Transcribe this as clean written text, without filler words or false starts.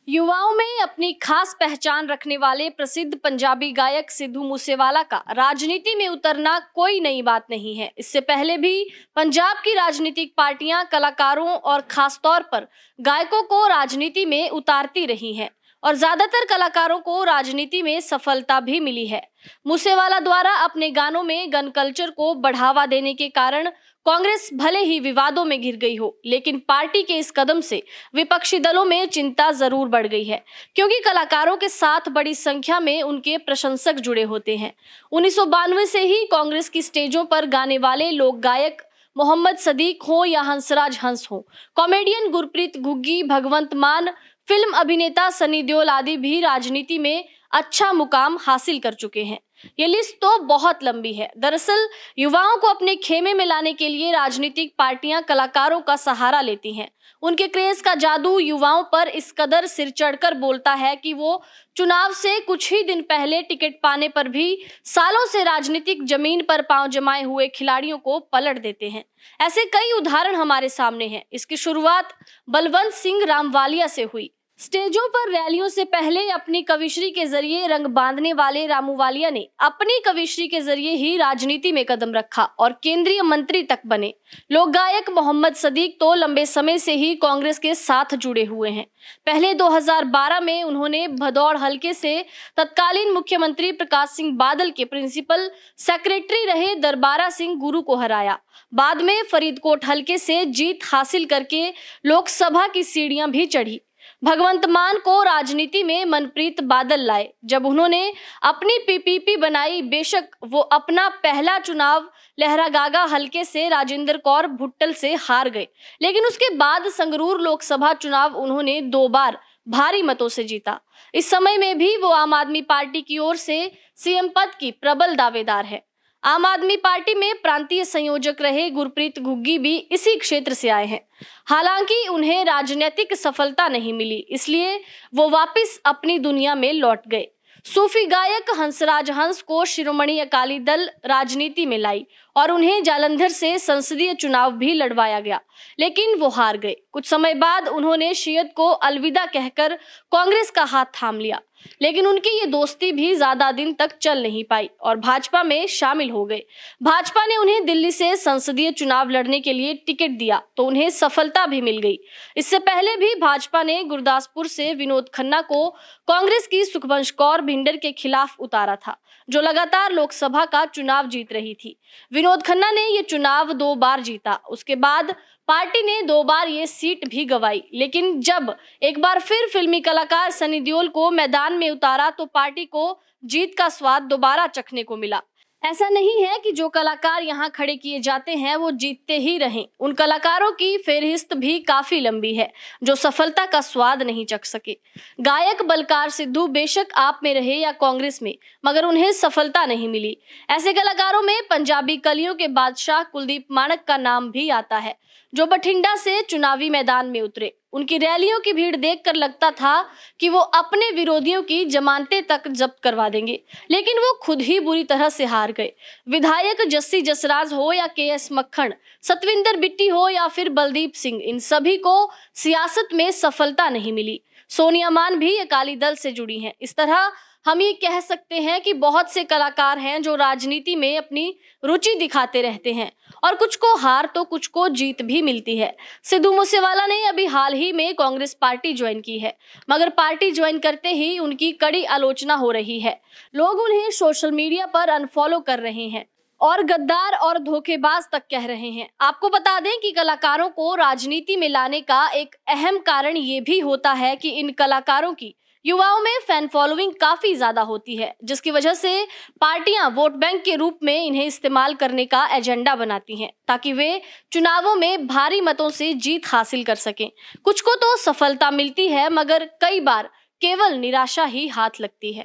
युवाओं में अपनी खास पहचान रखने वाले प्रसिद्ध पंजाबी गायक सिद्धू मूसेवाला का राजनीति में उतरना कोई नई बात नहीं है। इससे पहले भी पंजाब की राजनीतिक पार्टियां कलाकारों और खासतौर पर गायकों को राजनीति में उतारती रही हैं और ज्यादातर कलाकारों को राजनीति में सफलता भी मिली है। मूसेवाला द्वारा अपने गानों में गन कल्चर को बढ़ावा देने के कारण कांग्रेस भले ही विवादों में घिर गई हो, लेकिन पार्टी के इस कदम से विपक्षी दलों में चिंता जरूर बढ़ गई है, क्योंकि कलाकारों के साथ बड़ी संख्या में उनके प्रशंसक जुड़े होते हैं। 1992 से ही कांग्रेस की स्टेजों पर गाने वाले लोक गायक मोहम्मद सदीक हो या हंसराज हंस हो, कॉमेडियन गुरप्रीत घुग्गी, भगवंत मान, फिल्म अभिनेता सनी देओल आदि भी राजनीति में अच्छा मुकाम हासिल कर चुके हैं। ये लिस्ट तो बहुत लंबी है। दरअसल युवाओं को अपने खेमे में लाने के लिए राजनीतिक पार्टियां कलाकारों का सहारा लेती हैं। उनके क्रेज का जादू युवाओं पर इस कदर सिर चढ़कर बोलता है कि वो चुनाव से कुछ ही दिन पहले टिकट पाने पर भी सालों से राजनीतिक जमीन पर पांव जमाए हुए खिलाड़ियों को पलट देते हैं। ऐसे कई उदाहरण हमारे सामने हैं। इसकी शुरुआत बलवंत सिंह रामवालिया से हुई। स्टेजों पर रैलियों से पहले अपनी कविश्री के जरिए रंग बांधने वाले रामूवालिया ने अपनी कविश्री के जरिए ही राजनीति में कदम रखा और केंद्रीय मंत्री तक बने। लोक गायक मोहम्मद सदीक तो लंबे समय से ही कांग्रेस के साथ जुड़े हुए हैं। पहले 2012 में उन्होंने भदौड़ हलके से तत्कालीन मुख्यमंत्री प्रकाश सिंह बादल के प्रिंसिपल सेक्रेटरी रहे दरबारा सिंह गुरु को हराया। बाद में फरीदकोट हलके से जीत हासिल करके लोकसभा की सीढ़ियां भी चढ़ी। भगवंत मान को राजनीति में मनप्रीत बादल लाए। जब उन्होंने अपनी पीपीपी बनाई, बेशक वो अपना पहला चुनाव लहरागागा हलके से राजेंद्र कौर भुट्टल से हार गए, लेकिन उसके बाद संगरूर लोकसभा चुनाव उन्होंने 2 बार भारी मतों से जीता। इस समय में भी वो आम आदमी पार्टी की ओर से सीएम पद की प्रबल दावेदार है। आम आदमी पार्टी में प्रांतीय संयोजक रहे गुरप्रीत घुग्गी भी इसी क्षेत्र से आए हैं। हालांकि उन्हें राजनीतिक सफलता नहीं मिली, इसलिए वो वापस अपनी दुनिया में लौट गए। सूफी गायक हंसराज हंस को शिरोमणि अकाली दल राजनीति में लाई और उन्हें जालंधर से संसदीय चुनाव भी लड़वाया गया, लेकिन वो हार गए। कुछ समय बाद उन्होंने शियत को अलविदा कहकर कांग्रेस का हाथ थाम लिया, लेकिन उनकी ये दोस्ती भी ज्यादा दिन तक चल नहीं पाई और भाजपा में शामिल हो गए। भाजपा ने उन्हें दिल्ली से संसदीय चुनाव लड़ने के लिए टिकट दिया तो उन्हें सफलता भी मिल गई। इससे पहले भी भाजपा ने गुरदासपुर से विनोद खन्ना को कांग्रेस की सुखवंश कौर भिंडर के खिलाफ उतारा था, जो लगातार लोकसभा का चुनाव जीत रही थी। विनोद खन्ना ने ये चुनाव 2 बार जीता। उसके बाद पार्टी ने 2 बार ये सीट भी गंवाई, लेकिन जब एक बार फिर फिल्मी कलाकार सनी देओल को मैदान में उतारा तो पार्टी को जीत का स्वाद दोबारा चखने को मिला। ऐसा नहीं है कि जो कलाकार यहाँ खड़े किए जाते हैं वो जीतते ही रहें। उन कलाकारों की फेहरिस्त भी काफी लंबी है जो सफलता का स्वाद नहीं चख सके। गायक बलकार सिद्धू बेशक आप में रहे या कांग्रेस में, मगर उन्हें सफलता नहीं मिली। ऐसे कलाकारों में पंजाबी कलियों के बादशाह कुलदीप मानक का नाम भी आता है, जो बठिंडा से चुनावी मैदान में उतरे। उनकी रैलियों की भीड़ देखकर लगता था कि वो अपने विरोधियों की जमानतें तक जब्त करवा देंगे, लेकिन वो खुद ही बुरी तरह से हार गए। विधायक जस्सी जसराज हो या केएस मक्खन, सतविंदर बिट्टी हो या फिर बलदीप सिंह, इन सभी को सियासत में सफलता नहीं मिली। सोनिया मान भी अकाली दल से जुड़ी हैं। इस तरह हम ये कह सकते हैं कि बहुत से कलाकार हैं जो राजनीति में अपनी रुचि दिखाते रहते हैं और कुछ को हार तो कुछ को जीत भी मिलती है। सिद्धू मूसेवाला ने अभी हाल ही में कांग्रेस पार्टी ज्वाइन की है, मगर पार्टी ज्वाइन करते ही उनकी कड़ी आलोचना हो रही है। लोग उन्हें सोशल मीडिया पर अनफॉलो कर रहे हैं और गद्दार और धोखेबाज तक कह रहे हैं। आपको बता दें कि कलाकारों को राजनीति में लाने का एक अहम कारण ये भी होता है कि इन कलाकारों की युवाओं में फैन फॉलोइंग काफी ज्यादा होती है, जिसकी वजह से पार्टियां वोट बैंक के रूप में इन्हें इस्तेमाल करने का एजेंडा बनाती हैं ताकि वे चुनावों में भारी मतों से जीत हासिल कर सकें। कुछ को तो सफलता मिलती है, मगर कई बार केवल निराशा ही हाथ लगती है।